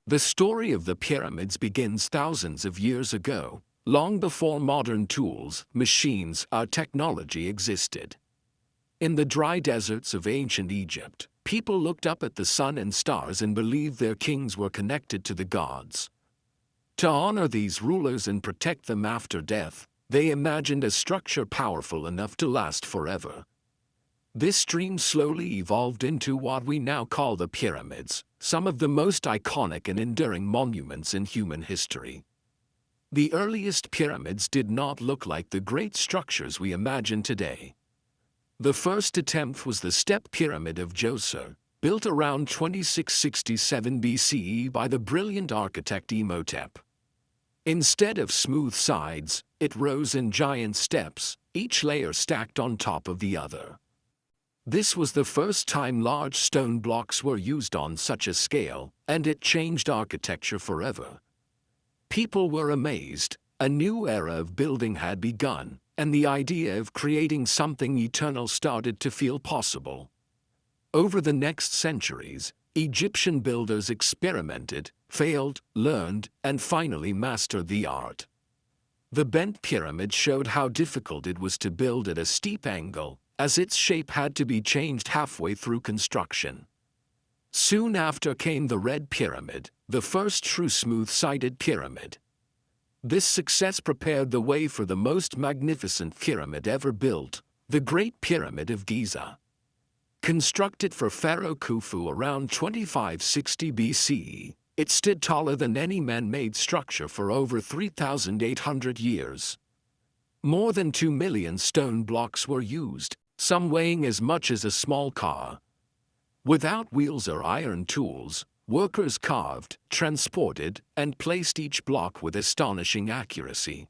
The story of the pyramids begins thousands of years ago, long before modern tools, machines, or technology existed. In the dry deserts of ancient Egypt, people looked up at the sun and stars and believed their kings were connected to the gods. To honor these rulers and protect them after death, they imagined a structure powerful enough to last forever. This dream slowly evolved into what we now call the pyramids, some of the most iconic and enduring monuments in human history. The earliest pyramids did not look like the great structures we imagine today. The first attempt was the Step Pyramid of Djoser, built around 2667 BCE by the brilliant architect Imhotep. Instead of smooth sides, it rose in giant steps, each layer stacked on top of the other. This was the first time large stone blocks were used on such a scale, and it changed architecture forever. People were amazed. A new era of building had begun, and the idea of creating something eternal started to feel possible. Over the next centuries, Egyptian builders experimented, failed, learned, and finally mastered the art. The bent pyramid showed how difficult it was to build at a steep angle, as its shape had to be changed halfway through construction. Soon after came the Red Pyramid, the first true smooth-sided pyramid. This success prepared the way for the most magnificent pyramid ever built, the Great Pyramid of Giza. Constructed for Pharaoh Khufu around 2560 BCE, it stood taller than any man-made structure for over 3,800 years. More than 2 million stone blocks were used, some weighing as much as a small car. Without wheels or iron tools, workers carved, transported, and placed each block with astonishing accuracy.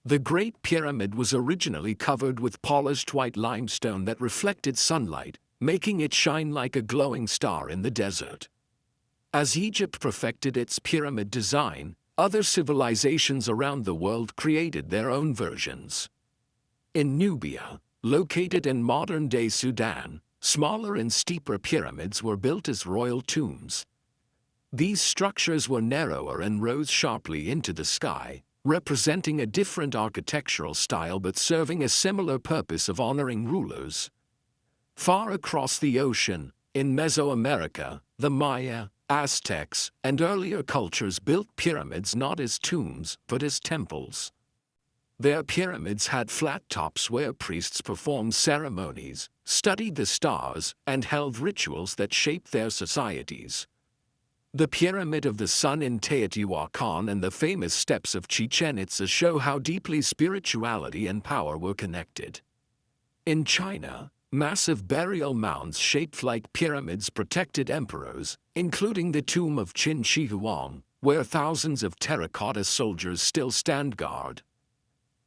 The Great Pyramid was originally covered with polished white limestone that reflected sunlight, making it shine like a glowing star in the desert. As Egypt perfected its pyramid design, other civilizations around the world created their own versions. In Nubia, located in modern-day Sudan, smaller and steeper pyramids were built as royal tombs. These structures were narrower and rose sharply into the sky, representing a different architectural style but serving a similar purpose of honoring rulers. Far across the ocean, in Mesoamerica, the Maya, Aztecs, and earlier cultures built pyramids not as tombs but as temples. Their pyramids had flat tops where priests performed ceremonies, studied the stars, and held rituals that shaped their societies. The Pyramid of the Sun in Teotihuacan and the famous steps of Chichen Itza show how deeply spirituality and power were connected. In China, massive burial mounds shaped like pyramids protected emperors, including the tomb of Qin Shi Huang, where thousands of terracotta soldiers still stand guard.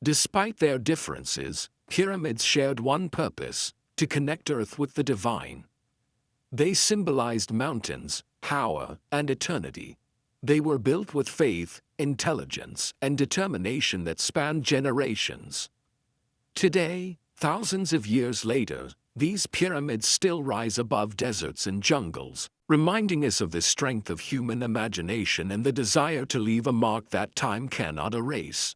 Despite their differences, pyramids shared one purpose: to connect Earth with the divine. They symbolized mountains, power, and eternity. They were built with faith, intelligence, and determination that spanned generations. Today, thousands of years later, these pyramids still rise above deserts and jungles, reminding us of the strength of human imagination and the desire to leave a mark that time cannot erase.